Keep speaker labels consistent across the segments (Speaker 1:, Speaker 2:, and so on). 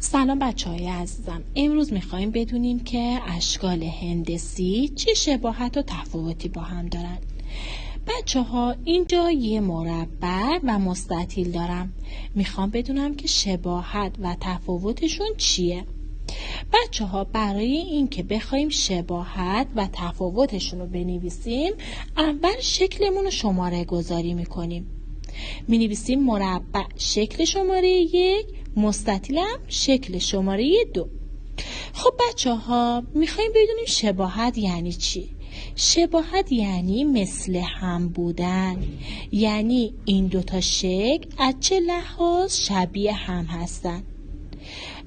Speaker 1: سلام بچه‌های عزیزم. امروز میخوایم بدونیم که اشکال هندسی چه شباهت و تفاوتی با هم دارن. بچه‌ها اینجا یه مربع و مستطیل دارم. میخوام بدونم که شباهت و تفاوتشون چیه. بچه‌ها برای اینکه بخوایم شباهت و تفاوتشون رو بنویسیم، اول شکلمون رو شماره گذاری میکنیم. مینویسیم مربع شکل شماره 1، مستطیل هم شکل شماره 2. خب بچه‌ها میخوایم بدونیم شباهت یعنی چی؟ شباهت یعنی مثل هم بودن، یعنی این دوتا شکل از چه لحاظ شبیه هم هستن.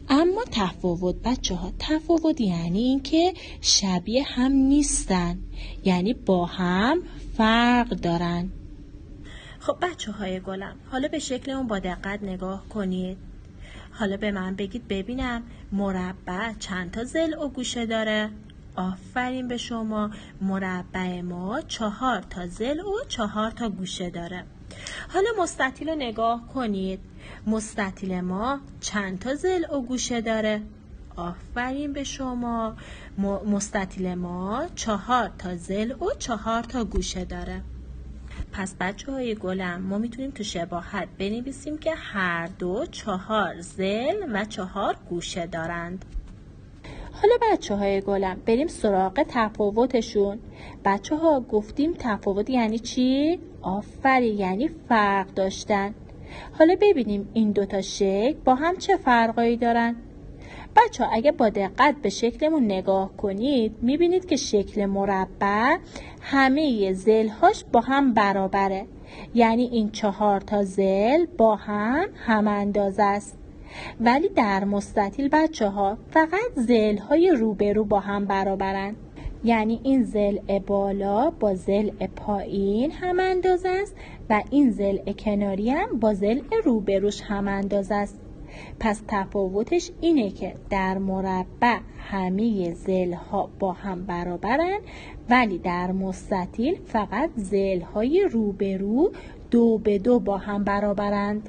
Speaker 1: اما تفاوت بچه‌ها، تفاوت یعنی اینکه شبیه هم نیستن، یعنی با هم فرق دارن. خب بچه‌های گلم، حالا به شکل اون با دقت نگاه کنید. حالا به من بگید ببینم مربع چند تا ضلع و گوشه داره؟ آفرین به شما، مربع ما 4 تا ضلع و 4 تا گوشه داره. حالا مستطیل رو نگاه کنید. مستطیل ما چند تا ضلع و گوشه داره؟ آفرین به شما، مستطیل ما 4 تا ضلع و 4 تا گوشه داره. پس بچه‌های گلم، ما میتونیم تو شباهت بنویسیم که هر دو 4 ضلع و 4 گوشه دارند. حالا بچه‌های گلم بریم سراغ تفاوتشون. بچه‌ها گفتیم تفاوت یعنی چی؟ آفرین، یعنی فرق داشتن. حالا ببینیم این دوتا شکل با هم چه فرقایی دارن. بچه ها اگه با دقت به شکلمون نگاه کنید میبینید که شکل مربع همه ضلع‌هاش با هم برابره، یعنی این 4 تا ضلع با هم اندازه است. ولی در مستطیل بچه ها فقط ضلع‌های روبرو با هم برابرن، یعنی این ضلع بالا با ضلع پایین هم اندازه است و این ضلع کناری هم با ضلع روبروش هم اندازه است. پس تفاوتش اینه که در مربع همه ضلع‌ها با هم برابرن، ولی در مستطیل فقط ضلع‌های روبرو 2 به 2 با هم برابرند.